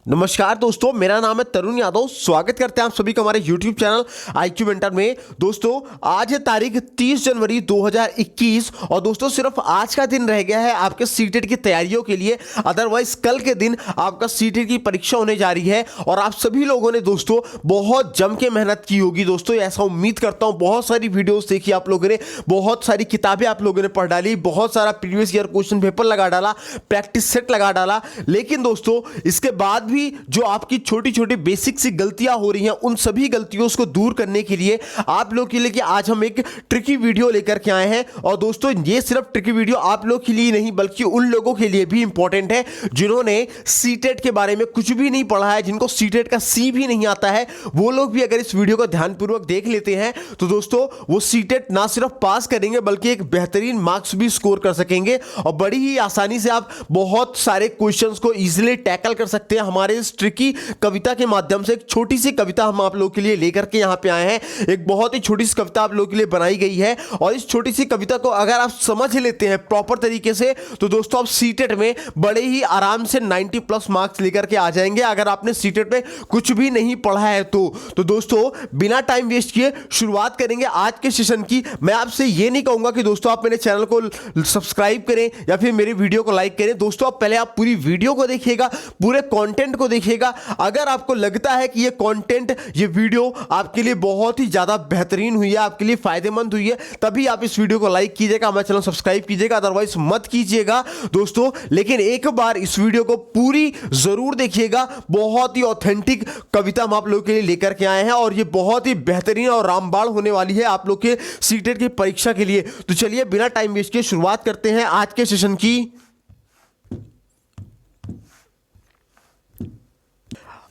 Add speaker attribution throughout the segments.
Speaker 1: नमस्कार दोस्तों, मेरा नाम है तरुण यादव। स्वागत करते हैं आप सभी का हमारे YouTube चैनल IQ मेंटर में। दोस्तों, आज है तारीख 30 जनवरी 2021 और दोस्तों सिर्फ आज का दिन रह गया है आपके सीटेट की तैयारियों के लिए। अदरवाइज कल के दिन आपका सीटेट की परीक्षा होने जा रही है और आप सभी लोगों ने दोस्तों बहुत जम के मेहनत की होगी। दोस्तों ऐसा उम्मीद करता हूँ, बहुत सारी वीडियोस देखी आप लोगों ने, बहुत सारी किताबें आप लोगों ने पढ़ डाली, बहुत सारा प्रीवियस ईयर क्वेश्चन पेपर लगा डाला, प्रैक्टिस सेट लगा डाला। लेकिन दोस्तों इसके बाद भी जो आपकी छोटी छोटी बेसिक सी गलतियां हो रही हैं, उन सभी गलतियों को दूर करने के लिए आप लोग के लिए कि आज हम एक ट्रिकी वीडियो लेकर के आए हैं। और दोस्तों ये सिर्फ ट्रिकी वीडियो आप लोग के लिए नहीं बल्कि उन लोगों के लिए भी इंपॉर्टेंट है जिन्होंने सीटेट के बारे में कुछ भी नहीं पढ़ा है, जिनको सीटेट का सी भी नहीं आता है। वो लोग भी अगर इस वीडियो को ध्यानपूर्वक देख लेते हैं तो दोस्तों वो सीटेट ना सिर्फ पास करेंगे बल्कि एक बेहतरीन मार्क्स भी स्कोर कर सकेंगे और बड़ी ही आसानी से आप बहुत सारे क्वेश्चंस को इजीली टैकल कर सकते हैं। हमारे इस ट्रिकी कविता के माध्यम से एक छोटी सी कविता हम आप लोगों के लिए लेकर के यहां पे आए हैं। एक बहुत ही छोटी सी कविता आप लोगों के लिए बनाई गई है और इस छोटी सी कविता को अगर आप समझ लेते हैं प्रॉपर तरीके से तो दोस्तों आप सीटेट में बड़े ही आराम से 90+ मार्क्स लेकर के आ जाएंगे। अगर आपने सीटेट में कुछ भी नहीं पढ़ा है तो दोस्तों बिना टाइम वेस्ट किए शुरुआत करेंगे आज के सेशन की। मैं आपसे ये नहीं कहूंगा कि दोस्तों आप मेरे चैनल को सब्सक्राइब करें या फिर मेरी वीडियो को लाइक करें। दोस्तों आप पहले आप पूरी वीडियो को देखिएगा, पूरे कंटेंट को देखिएगा। अगर आपको लगता है कि ये कंटेंट, ये वीडियो आपके लिए बहुत ही ज्यादा बेहतरीन हुई है, आपके लिए फायदेमंद हुई है, तभी आप इस वीडियो को लाइक कीजिएगा, हमारे चैनल सब्सक्राइब कीजिएगा, अदरवाइज मत कीजिएगा दोस्तों। लेकिन एक बार इस वीडियो को पूरी जरूर देखिएगा। बहुत ही ऑथेंटिक कविता हम आप लोगों के लिए लेकर के आए हैं और ये बहुत ही बेहतरीन और रामबाण होने वाली है आप लोग के सीटेट की परीक्षा के लिए। तो चलिए बिना टाइम वेस्ट किए शुरुआत करते हैं आज के सेशन की।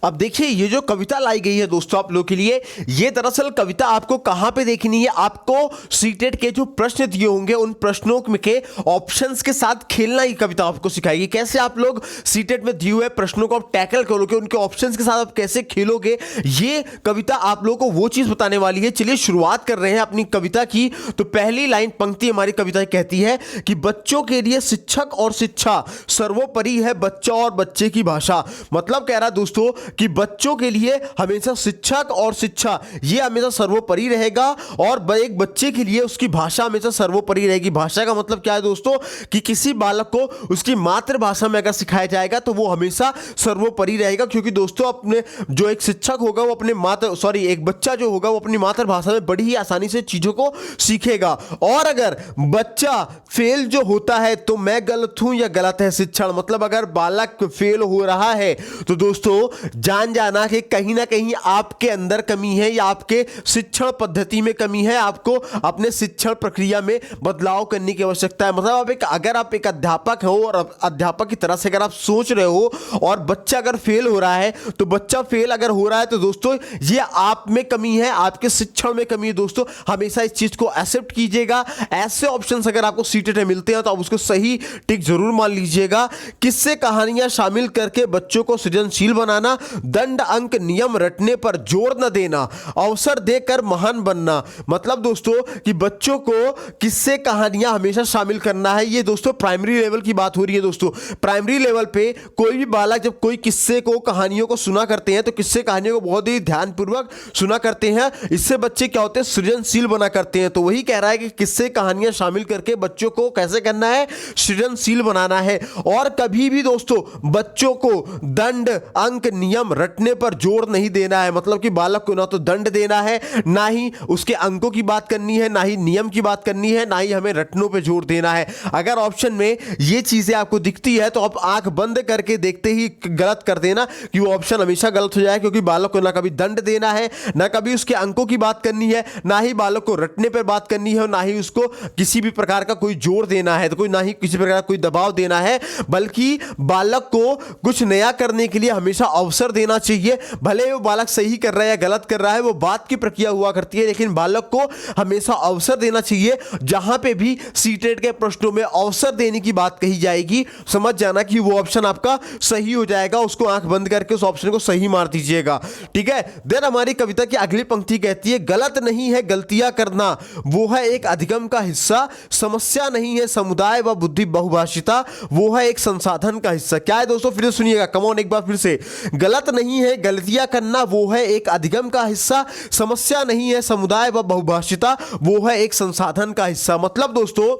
Speaker 1: अब देखिए ये जो कविता लाई गई है दोस्तों आप लोगों के लिए, ये दरअसल कविता आपको कहां पे देखनी है, आपको सीटेट के जो प्रश्न दिए होंगे उन प्रश्नों के ऑप्शंस के साथ खेलना ही कविता आपको सिखाएगी। कैसे आप लोग सीटेट में दिए हुए प्रश्नों को आप टैकल करोगे, उनके ऑप्शंस के साथ आप कैसे खेलोगे, ये कविता आप लोगों को वो चीज बताने वाली है। चलिए शुरुआत कर रहे हैं अपनी कविता की। तो पहली लाइन पंक्ति हमारी कविता कहती है कि बच्चों के लिए शिक्षक और शिक्षा सर्वोपरि है, बच्चा और बच्चे की भाषा। मतलब कह रहा है दोस्तों कि बच्चों के लिए हमेशा शिक्षक और शिक्षा ये हमेशा सर्वोपरि रहेगा और एक बच्चे के लिए उसकी भाषा हमेशा सर्वोपरि रहेगी। भाषा का मतलब क्या है दोस्तों कि किसी बालक को उसकी मातृभाषा में अगर सिखाया जाएगा तो वो हमेशा सर्वोपरि रहेगा, क्योंकि दोस्तों अपने जो एक शिक्षक होगा वो अपने एक बच्चा जो होगा वो अपनी मातृभाषा में बड़ी ही आसानी से चीजों को सीखेगा। और अगर बच्चा फेल जो होता है तो मैं गलत हूं या गलत है शिक्षण, मतलब अगर बालक फेल हो रहा है तो दोस्तों जान जाना कि कहीं ना कहीं आपके अंदर कमी है या आपके शिक्षण पद्धति में कमी है, आपको अपने शिक्षण प्रक्रिया में बदलाव करने की आवश्यकता है। मतलब अगर आप एक अध्यापक हो और अध्यापक की तरह से अगर आप सोच रहे हो और बच्चा अगर फेल हो रहा है तो बच्चा फेल अगर हो रहा है तो दोस्तों ये आप में कमी है, आपके शिक्षण में कमी है। दोस्तों हमेशा इस चीज को एक्सेप्ट कीजिएगा। ऐसे ऑप्शंस अगर आपको सीटेट में मिलते हैं तो आप उसको सही टिक जरूर मान लीजिएगा। किस्से कहानियां शामिल करके बच्चों को सृजनशील बनाना, दंड अंक नियम रटने पर जोर न देना, अवसर देकर महान बनना। मतलब दोस्तों कि बच्चों को किस्से कहानियां हमेशा शामिल करना है। ये दोस्तों प्राइमरी लेवल की बात हो रही है। दोस्तों प्राइमरी लेवल पे कोई भी बालक जब कोई किस्से को कहानियों को सुना करते हैं तो किस्से कहानियों को बहुत ही ध्यानपूर्वक सुना करते हैं। इससे बच्चे क्या होते हैं, सृजनशील बना करते हैं। तो वही कह रहा है कि किस्से कहानियां शामिल करके बच्चों को कैसे करना है, सृजनशील बनाना है। और कभी भी दोस्तों बच्चों को दंड अंक नियम रटने पर जोर नहीं देना है। मतलब कि बालक को ना तो दंड देना है, ना ही उसके अंकों की बात करनी है, ना ही नियम की बात करनी है, ना ही हमें रटनों पे जोर देना है। अगर ऑप्शन में ये चीजें आपको दिखती है तो आप आंख बंद करके देखते ही गलत कर देना कि वो ऑप्शन हमेशा गलत हो जाए, क्योंकि बालक को ना कभी दंड देना है, ना कभी उसके अंकों की बात करनी है, ना ही बालक को रटने पर बात करनी है, ना ही उसको किसी भी प्रकार का कोई जोर देना है, तो कोई ना ही किसी प्रकार का कोई दबाव देना है, बल्कि बालक को कुछ नया करने के लिए हमेशा अवसर अवसर देना चाहिए। भले वो बालक सही कर रहा है या गलत कर रहा है, वो बात की प्रक्रिया हुआ करती है, लेकिन बालक को हमेशा अवसर देना चाहिए। जहां पे भी सीटेट के प्रश्नों में अवसर देने की बात कही जाएगी, समझ जाना कि वो ऑप्शन आपका सही हो जाएगा। उसको आंख बंद करके उस ऑप्शन को सही मार दीजिएगा, ठीक है। देन हमारी कविता की अगली पंक्ति कहती है, गलत नहीं है गलतियां करना, वो है एक अधिगम का हिस्सा। समस्या नहीं है समुदाय व बुद्धि बहुभाषिता, वो है एक संसाधन का हिस्सा। क्या है दोस्तों, फिर से सुनिएगा, कम ऑन एक बार फिर से। गलत नहीं है गलतियां करना, वो है एक अधिगम का हिस्सा। समस्या नहीं है समुदाय व बहुभाषिता, वो है एक संसाधन का हिस्सा। मतलब दोस्तों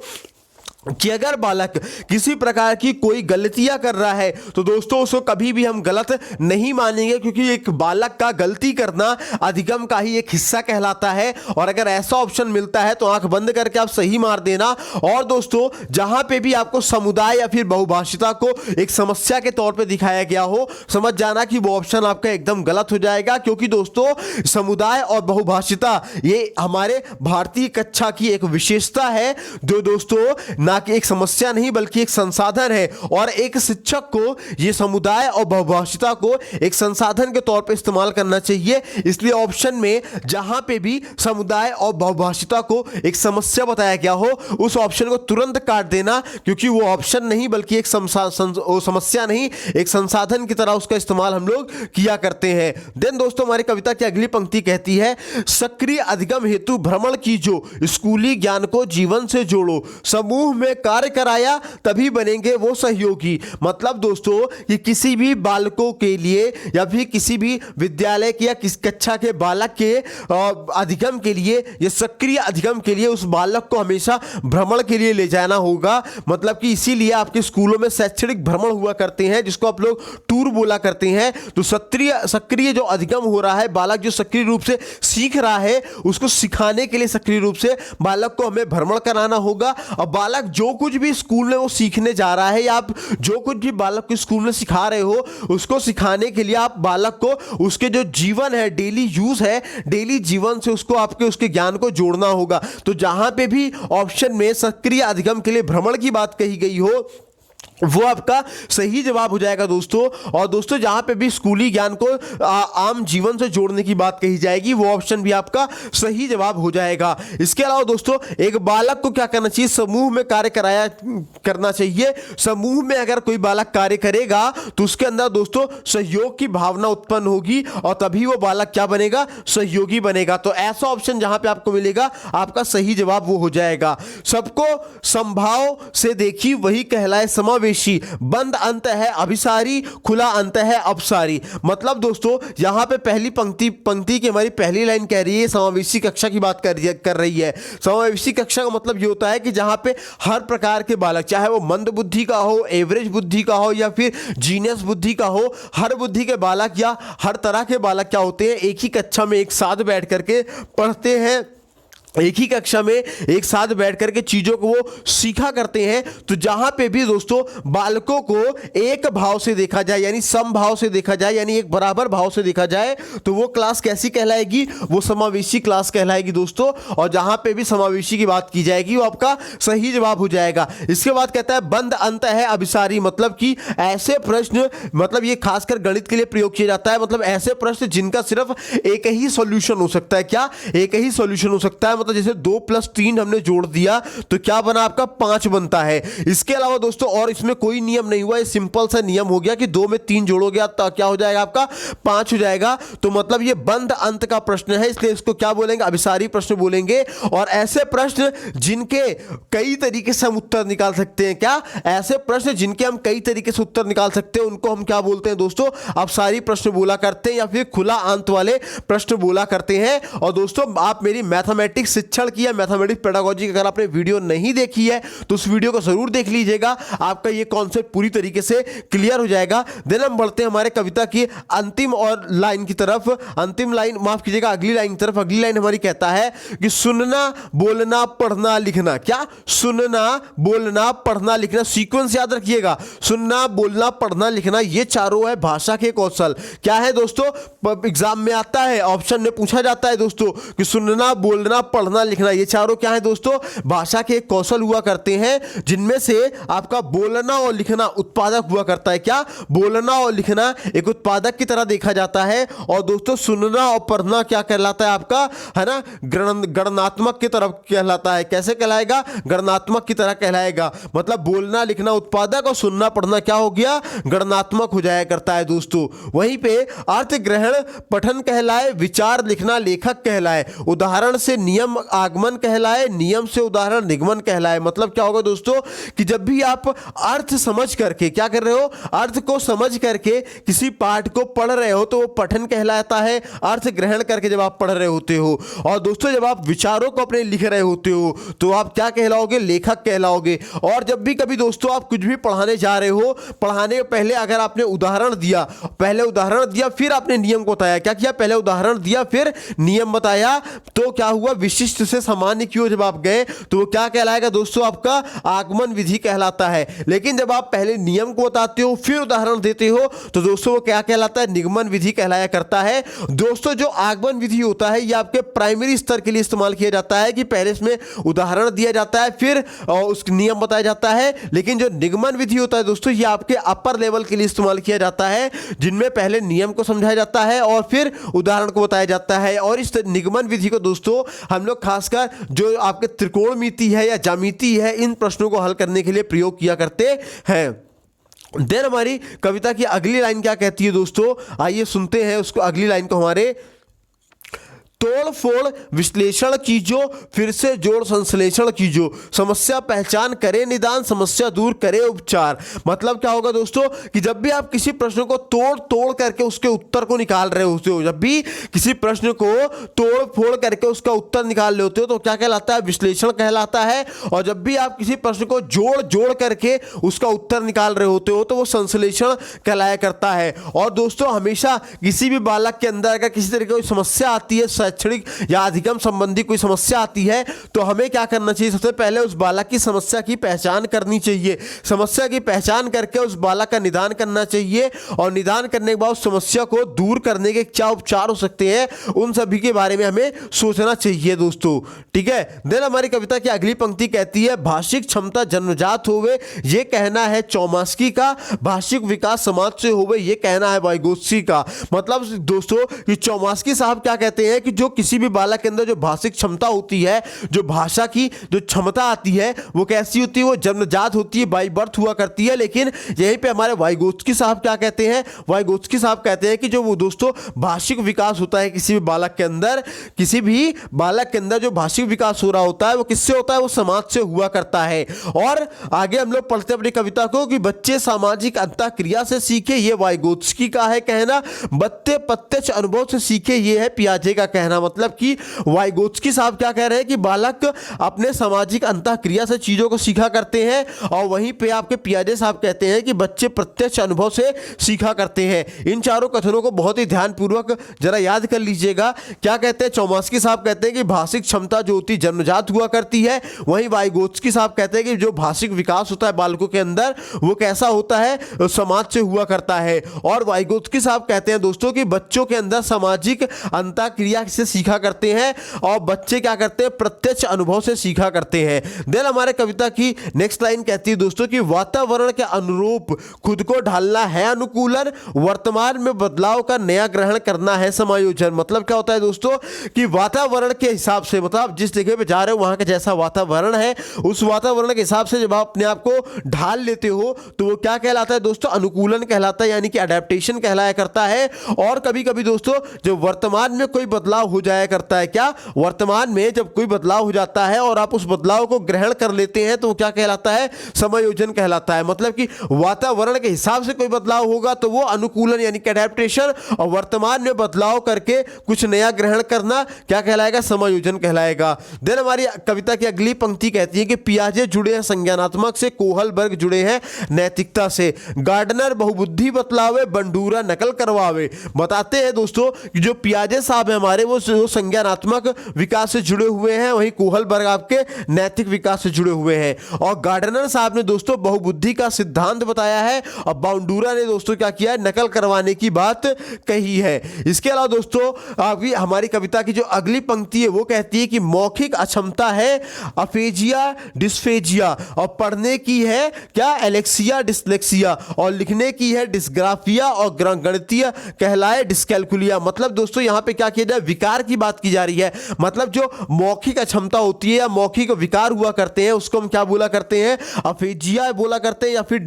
Speaker 1: कि अगर बालक किसी प्रकार की कोई गलतियां कर रहा है तो दोस्तों उसको कभी भी हम गलत नहीं मानेंगे, क्योंकि एक बालक का गलती करना अधिगम का ही एक हिस्सा कहलाता है। और अगर ऐसा ऑप्शन मिलता है तो आंख बंद करके आप सही मार देना। और दोस्तों जहां पे भी आपको समुदाय या फिर बहुभाषिता को एक समस्या के तौर पे दिखाया गया हो, समझ जाना कि वो ऑप्शन आपका एकदम गलत हो जाएगा। क्योंकि दोस्तों समुदाय और बहुभाषिता ये हमारे भारतीय कक्षा की एक विशेषता है, जो दोस्तों ना कि एक समस्या नहीं बल्कि एक संसाधन है। और एक शिक्षक को ये समुदाय और बहुभाषिता को एक संसाधन के तौर पे इस्तेमाल करना चाहिए। इसलिए ऑप्शन में जहां पे भी समुदाय और बहुभाषिता को एक समस्या बताया गया हो, उस ऑप्शन को तुरंत काट देना, क्योंकि वो ऑप्शन नहीं बल्कि एक समस्या नहीं, एक संसाधन की तरह उसका इस्तेमाल हम लोग किया करते हैं। देन दोस्तों हमारी कविता की अगली पंक्ति कहती है, सक्रिय अधिगम हेतु भ्रमण कीजो, स्कूली ज्ञान को जीवन से जोड़ो, समूह में कार्य कराया तभी बनेंगे वो सहयोगी। मतलब दोस्तों कि किसी भी बालकों के लिए या फिर किसी भी विद्यालय के या किस कक्षा के बालक के अधिगम के लिए या सक्रिय अधिगम के लिए उस बालक को हमेशा भ्रमण के लिए ले जाना होगा। मतलब कि इसीलिए आपके स्कूलों में शैक्षणिक भ्रमण हुआ करते हैं, जिसको आप लोग टूर बोला करते हैं। तो सक्रिय जो अधिगम हो रहा है, बालक जो सक्रिय रूप से सीख रहा है, उसको सिखाने के लिए सक्रिय रूप से बालक को हमें भ्रमण कराना होगा। और बालक जो कुछ भी स्कूल में वो सीखने जा रहा है, या आप जो कुछ भी बालक को स्कूल में सिखा रहे हो, उसको सिखाने के लिए आप बालक को उसके जो जीवन है, डेली यूज है, डेली जीवन से उसको आपके उसके ज्ञान को जोड़ना होगा। तो जहां पे भी ऑप्शन में सक्रिय अधिगम के लिए भ्रमण की बात कही गई हो, वो आपका सही जवाब हो जाएगा दोस्तों। और दोस्तों जहां पे भी स्कूली ज्ञान को आम जीवन से जोड़ने की बात कही जाएगी, वो ऑप्शन भी आपका सही जवाब हो जाएगा। इसके अलावा दोस्तों एक बालक को क्या करना चाहिए, समूह में कार्य करना चाहिए। समूह में अगर कोई बालक कार्य करेगा तो उसके अंदर दोस्तों सहयोग की भावना उत्पन्न होगी, और तभी वो बालक क्या बनेगा, सहयोगी बनेगा। तो ऐसा ऑप्शन जहां पे आपको मिलेगा, आपका सही जवाब वो हो जाएगा। सबको संभाव से देखी वही कहलाए समावेशी, बंद अंत है अभिसारी, खुला अंत है अपसारी। मतलब दोस्तों यहां पे पहली पंक्ति की हमारी पहली लाइन कह रही है समावेशी कक्षा की बात कर रही है। समावेशी कक्षा का मतलब ये होता है कि जहां पे हर प्रकार के बालक, चाहे वो मंद बुद्धि का हो, एवरेज बुद्धि का हो, या फिर जीनियस बुद्धि का हो, हर बुद्धि के बालक या हर तरह के बालक क्या होते हैं, एक ही कक्षा में एक साथ बैठ करके पढ़ते हैं, एक ही कक्षा में एक साथ बैठ करके चीजों को वो सीखा करते हैं। तो जहां पे भी दोस्तों बालकों को एक भाव से देखा जाए, यानी समभाव से देखा जाए, यानी एक बराबर भाव से देखा जाए, तो वो क्लास कैसी कहलाएगी, वो समावेशी क्लास कहलाएगी दोस्तों। और जहां पे भी समावेशी की बात की जाएगी, वो आपका सही जवाब हो जाएगा। इसके बाद कहता है बंद अंत है अभिसारी, मतलब कि ऐसे प्रश्न, मतलब ये खासकर गणित के लिए प्रयोग किया जाता है। मतलब ऐसे प्रश्न जिनका सिर्फ एक ही सॉल्यूशन हो सकता है। क्या, एक ही सॉल्यूशन हो सकता है। मतलब जैसे 2 + 3 हमने जोड़ दिया तो क्या बना, आपका 5 बनता है। इसके अलावा दोस्तों और इसमें कोई नियम नहीं हुआ, ये सिंपल सा नियम हो गया कि 2 में 3 जोड़ोगे तो क्या हो जाएगा, आपका 5 हो जाएगा। तो मतलब ये बंद अंत का प्रश्न है, इसलिए इसको क्या बोलेंगे, अभिसारी प्रश्न बोलेंगे। और ऐसे प्रश्न जिनके कई तरीके से हम उत्तर निकाल सकते हैं, क्या, ऐसे प्रश्न जिनके हम कई तरीके से उत्तर निकाल सकते हैं, उनको हम क्या बोलते हैं दोस्तों, अभिसारी प्रश्न बोला करते हैं, या फिर खुला अंत वाले प्रश्न बोला करते हैं। और दोस्तों आप मेरी मैथमेटिक्स शिक्षण की या मैथमेटिक्स पेडागोजी अगर आपने वीडियो नहीं देखी है तो उस वीडियो को जरूर देख लीजिएगा, आपका ये कॉन्सेप्ट पूरी तरीके से क्लियर हो जाएगा। देन हम बढ़ते हैं हमारे कविता की अंतिम और लाइन की तरफ, अंतिम लाइन माफ कीजिएगा, अगली लाइन की तरफ। अगली लाइन हमारी कहता है कि सुनना बोलना पढ़ना लिखना, क्या, सुनना बोलना पढ़ना लिखना, सीक्वेंस याद रखिएगा, सुनना बोलना पढ़ना लिखना, ये चारों है भाषा के कौशल। क्या है दोस्तों, एग्जाम में आता है, ऑप्शन में पूछा जाता है दोस्तों कि सुनना बोलना पढ़ना लिखना, ये चारों क्या है दोस्तों, भाषा के कौशल हुआ करते हैं, जिनमें से आपका बोलना और लिखना उत्पादक हुआ करता है। क्या, बोलना और लिखना एक उत्पादक की तरह देखा जाता है। और दोस्तों सुनना और पढ़ना क्या कहलाता है आपका, है ना, गणनात्मक की तरफ कहलाता है। कैसे कहलाएगा, गणनात्मक की तरह कहलाएगा। मतलब बोलना लिखना उत्पादक और सुनना पढ़ना क्या हो गया, गणनात्मक हो जाया करता है दोस्तों। वहीं पे अर्थ ग्रहण पठन कहलाए, विचार लिखना लेखक कहलाए, उदाहरण से नियम आगमन कहलाए, नियम से उदाहरण निगमन कहलाए। मतलब क्या होगा दोस्तों कि जब भी आप अर्थ समझ करके क्या कर रहे हो, अर्थ को समझ करके किसी पाठ को पढ़ रहे हो तो वो पठन कहलाता है, अर्थ ग्रहण करके जब आप पढ़ रहे होते हो। और दोस्तों जब आप विचारों को अपने लिख रहे होते हो तो आप क्या कहलाओगे, लेखक कहलाओगे। और जब भी कभी दोस्तों आप कुछ भी पढ़ाने जा रहे हो, पढ़ाने के पहले अगर आपने उदाहरण दिया, पहले उदाहरण दिया फिर आपने नियम को बताया, क्या किया, पहले उदाहरण दिया फिर नियम बताया, तो क्या हुआ, विशिष्ट से सामान्य की ओर जब आप गए तो वो क्या कहलाएगा दोस्तों, आपका आगमन विधि कहलाता है। लेकिन जब आप पहले नियम को बताते हो फिर उदाहरण देते हो तो दोस्तों वो क्या कहलाता है, निगमन विधि कहलाया करता है। दोस्तों जो आगमन विधि होता है ये आपके प्राइमरी स्तर के लिए इस्तेमाल किया जाता है कि पहले इसमें उदाहरण दिया जाता है फिर उसका नियम बताया जाता है। लेकिन जो निगमन विधि होता है दोस्तों ये आपके अपर लेवल के लिए इस्तेमाल किया जाता है, जिनमें पहले नियम को समझाया जाता है और फिर उदाहरण को बताया जाता है। और इस निगमन विधि को दोस्तों हम लोग खासकर जो आपके त्रिकोणमिति है या ज्यामिति है, इन प्रश्नों को हल करने के लिए प्रयोग किया करते हैं। देन हमारी कविता की अगली लाइन क्या कहती है दोस्तों, आइए सुनते हैं उसको, अगली लाइन को हमारे, तोड़ फोड़ विश्लेषण कीजो, फिर से जोड़ संश्लेषण कीजो, समस्या पहचान करे निदान, समस्या दूर करे उपचार। मतलब क्या होगा दोस्तों कि जब भी आप किसी प्रश्न को तोड़ तोड़ करके उसके उत्तर को निकाल रहे होते हो, जब भी किसी प्रश्न को तोड़ फोड़ करके उसका उत्तर निकाल रहे होते हो तो क्या कहलाता है, विश्लेषण कहलाता है। और जब भी आप किसी प्रश्न को जोड़ जोड़ करके उसका उत्तर निकाल रहे होते हो तो वो संश्लेषण कहलाया करता है। और दोस्तों हमेशा किसी भी बालक के अंदर अगर किसी तरह की कोई समस्या आती है, शैक्षणिक या अधिगम संबंधी कोई समस्या आती है तो हमें क्या करना चाहिए, सबसे पहले उस बालक की समस्या की पहचान करनी चाहिए। समस्या की पहचान करके उस बालक का निदान करना चाहिए और निदान करने के बाद उस समस्या को दूर करने के क्या उपचार हो सकते हैं उन सभी के बारे में हमें सोचना चाहिए दोस्तों। ठीक है। देन हमारी कविता की अगली पंक्ति कहती है, भाषिक क्षमता जन्मजात होवे ये कहना है चौमास्की का, भाषिक विकास समाज से होवे ये कहना है वाइगोत्स्की का। मतलब दोस्तों कि चौमास्की साहब क्या कहते हैं कि जो किसी भी बालक के अंदर जो भाषिक क्षमता होती है, जो भाषा की जो क्षमता आती है वो कैसी होती है, वो जन्मजात होती है, बाई बर्थ हुआ करती है। लेकिन यहीं पे हमारे वाइगोत्स्की साहब क्या कहते हैं, वाइगोत्स्की साहब कहते हैं कि जो वो दोस्तों भाषिक विकास होता है किसी भी बालक के अंदर, किसी भी बालक के अंदर जो भाषिक विकास हो रहा होता है वो किससे होता है, वो समाज से हुआ करता है। और आगे हम लोग पढ़ते हैं अपनी कविता को कि बच्चे सामाजिक अंतःक्रिया से सीखे, ये वाइगोत्स्की का है कहना, बच्चे प्रत्यक्ष अनुभव से सीखे, ये है पियाजे का कहना। मतलब कि वाइगोत्स्की साहब क्या कह रहे हैं कि बालक अपने सामाजिक अंतःक्रिया से चीजों को सीखा करते हैं और वहीं पे आपके पियाजे साहब कहते हैं कि बच्चे प्रत्यक्ष अनुभव से सीखा करते हैं। इन चारों कथनों को बहुत ही ध्यानपूर्वक जरा याद कर लीजिएगा। क्या कहते हैं, चौमास्की साहब कहते हैं कि भाषिक क्षमता जो होती जन्मजात हुआ करती है, वहीं वाइगोत्स्की साहब कहते हैं कि जो भाषिक विकास होता है बालकों के अंदर वो कैसा होता है, समाज से हुआ करता है। और वाइगोत्स्की साहब कहते हैं दोस्तों कि बच्चों के अंदर सामाजिक अंतःक्रिया से सीखा करते हैं और बच्चे क्या करते हैं, प्रत्यक्ष अनुभव से सीखा करते हैं। देन हमारे कविता की नेक्स्ट लाइन कहती है दोस्तों कि वातावरण के अनुरूप खुद को ढालना है अनुकूलन, वर्तमान में बदलाव का नया ग्रहण करना है समायोजन। मतलब क्या होता है दोस्तों कि वातावरण के हिसाब से, मतलब जिस जगह पे जा रहे हो वहां का जैसा वातावरण है उस वातावरण के हिसाब से जब आप अपने आप को ढाल लेते हो तो वो क्या कहलाता है दोस्तों, अनुकूलन कहलाता है, यानी कि अडेप्टेशन कहलाया करता है। और कभी कभी दोस्तों जब वर्तमान में कोई बदलाव हो जाया करता है, क्या वर्तमान में जब कोई बदलाव हो जाता है और आप उस बदलाव को ग्रहण कर लेते हैं तो क्या कहलाता है, समायोजन कहलाता है। मतलब कि वातावरण के हिसाब से कोई बदलाव होगा तो वो अनुकूलन यानी कि अडेप्टेशन, और वर्तमान में बदलाव करके कुछ नया ग्रहण करना क्या कहलाएगा, समायोजन कहलाएगा। देन हमारी कविता की अगली पंक्ति कहती है कि पियाजे जुड़े हैं संज्ञानात्मक से, कोहलबर्ग जुड़े हैं नैतिकता से, गार्डनर बहुबुद्धि बतलावे, बंडूरा नकल करवावे। बताते हैं दोस्तों कि जो पियाजे साहब है हमारे वो वो संज्ञानात्मक विकास से जुड़े हुए हैं, वहीं कोहलबर्ग आपके नैतिक विकास से जुड़े हुए हैं। और गार्डनर साहब ने दोस्तों बहुबुद्धि का सिद्धांत बताया है, और बाउंडूरा ने दोस्तों क्या किया है, नकल करवाने की बात कही है। इसके अलावा दोस्तों अभी हमारी कविता की जो अगली पंक्ति है वो कहती है कि मौखिक अक्षमता है अफेजिया डिस्फेजिया, और पढ़ने की है क्या एलेक्सिया डिसलेक्सिया, और लिखने की है डिस्ग्राफिया, और गणितीय कहलाए डिस्कैल्कुलिया। मतलब दोस्तों यहां पे क्या किया जाए, विकार की बात की जा रही है। मतलब जो मौखिक अक्षमता होती है या मौखिक विकार हुआ करते हैं उसको हम क्या बोला करते हैं, अफेजिया बोला करते हैं या फिर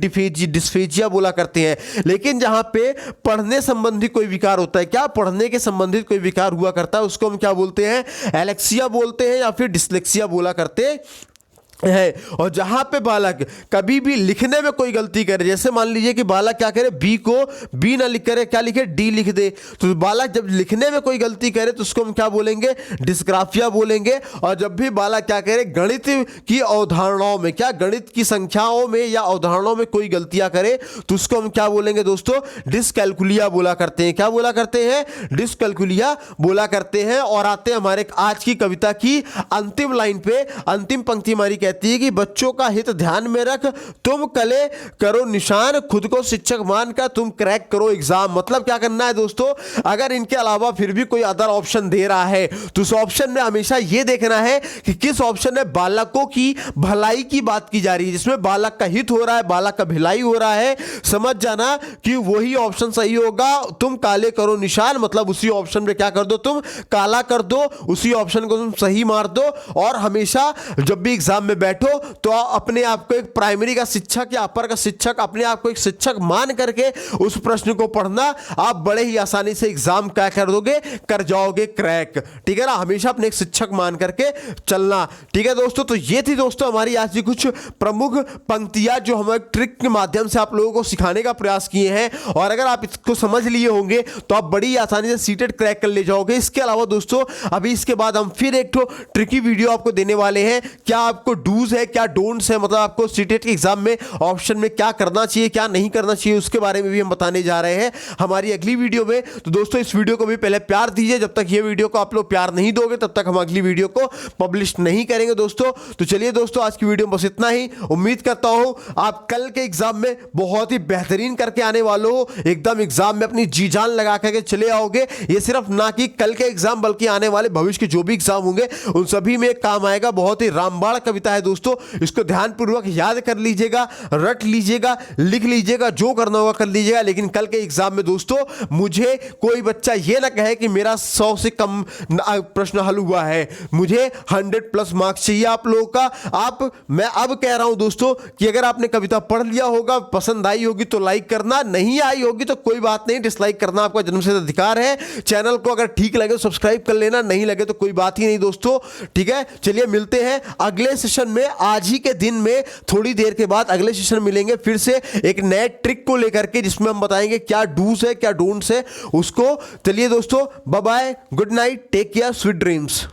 Speaker 1: डिस्फेजिया बोला करते हैं। लेकिन जहां पे पढ़ने संबंधी कोई विकार होता है, क्या पढ़ने के संबंधित कोई विकार हुआ करता है, उसको हम क्या बोलते हैं, एलेक्सिया बोलते हैं या फिर डिसलेक्सिया बोला करते हैं। और जहां पे बालक कभी भी लिखने में कोई गलती करे, जैसे मान लीजिए कि बालक क्या करे, बी को बी ना लिख करे, क्या लिखे, डी लिख दे, तो बालक जब लिखने में कोई गलती करे तो उसको हम क्या बोलेंगे, डिस्ग्राफिया बोलेंगे। और जब भी बालक क्या करे, गणित की अवधारणाओं में, क्या गणित की संख्याओं में या अवधारणाओं में कोई गलतियां करे तो उसको हम क्या बोलेंगे दोस्तों, डिस्कैल्कुलिया बोला करते हैं। क्या बोला करते हैं, डिस्कैल्कुलिया बोला करते हैं। और आते हैं हमारे आज की कविता की अंतिम लाइन पे। अंतिम पंक्ति हमारी कहती है कि बच्चों का हित ध्यान में रख, तुम कले करो निशान, खुद को शिक्षक मानकर तुम क्रैक करो एग्जाम। मतलब क्या करना है दोस्तों, अगर इनके अलावा फिर भी कोई अदर ऑप्शन दे रहा है तो उस ऑप्शन में हमेशा यह देखना है कि किस ऑप्शन में बालकों की भलाई की बात की जा रही है, जिसमें बालक का हित हो रहा है, बालक का भिलाई हो रहा है, समझ जाना कि वही ऑप्शन सही होगा। तुम काले करो निशान, मतलब उसी ऑप्शन में क्या कर दो, तुम काला कर दो, उसी ऑप्शन को तुम सही मार दो। और हमेशा जब भी एग्जाम में बैठो तो अपने आप को एक प्राइमरी का शिक्षक या अपर का शिक्षक, अपने आप को एक शिक्षक मान करके उस प्रश्न को पढ़ना, आप बड़े ही आसानी से एग्जाम क्या कर दोगे, कर जाओगे क्रैक। ठीक है ना, हमेशा अपने एक शिक्षक मान करके चलना। ठीक है दोस्तों, तो ये थी दोस्तों हमारी आज की कुछ प्रमुख पंक्तियां जो हम एक ट्रिक के माध्यम से आप लोगों को सिखाने का प्रयास किए हैं। और अगर आप इसको समझ लिए होंगे तो आप बड़ी आसानी से सीटेट क्रैक कर ले जाओगे। इसके अलावा दोस्तों अभी इसके बाद हम फिर एक ट्रिकी वीडियो आपको देने वाले हैं। क्या आपको डूज है, क्या डोंट्स है, मतलब आपको सीटेट के एग्जाम में ऑप्शन में क्या करना चाहिए, क्या नहीं करना चाहिए, उसके बारे में भी हम बताने जा रहे हैं हमारी अगली वीडियो में। तो दोस्तों इस वीडियो को भी पहले प्यार दीजिए, जब तक ये वीडियो को आप लोग प्यार नहीं दोगे तब तक हम अगली वीडियो को पब्लिश नहीं करेंगे दोस्तों। तो चलिए दोस्तों आज की वीडियो में बस इतना ही। उम्मीद करता हूं आप कल के एग्जाम में बहुत ही बेहतरीन करके आने वाले हो, एकदम एग्जाम में अपनी जी जान लगा करके चले आओगे। ये सिर्फ ना कि कल के एग्जाम बल्कि आने वाले भविष्य के जो भी एग्जाम होंगे उन सभी में काम आएगा। बहुत ही रामबाण कविता है दोस्तों, इसको ध्यानपूर्वक याद कर लीजिएगा, रट लीजिएगा, लिख लीजिएगा, जो करना होगा कर लीजिएगा। लेकिन कल के एग्जाम में दोस्तों मुझे कोई बच्चा ये ना कहे कि मेरा 100 से कम प्रश्न हल हुआ है, मुझे 100+ मार्क्स चाहिए आप लोगों का। मैं अब कह रहा हूं दोस्तों कि अगर आपने कविता पढ़ लिया होगा, पसंद आई होगी तो लाइक करना, नहीं आई होगी तो कोई बात नहीं, डिसलाइक करना आपका जन्मसिद्ध अधिकार है। चैनल को अगर ठीक लगे तो सब्सक्राइब कर लेना, नहीं लगे तो कोई बात ही नहीं दोस्तों। ठीक है, चलिए मिलते हैं अगले सेशन में। आज ही के दिन में थोड़ी देर के बाद अगले सेशन मिलेंगे फिर से एक नए ट्रिक को लेकर के, जिसमें हम बताएंगे क्या डूज है क्या डोंट्स है उसको। चलिए दोस्तों, bye bye, good night, take care, sweet dreams.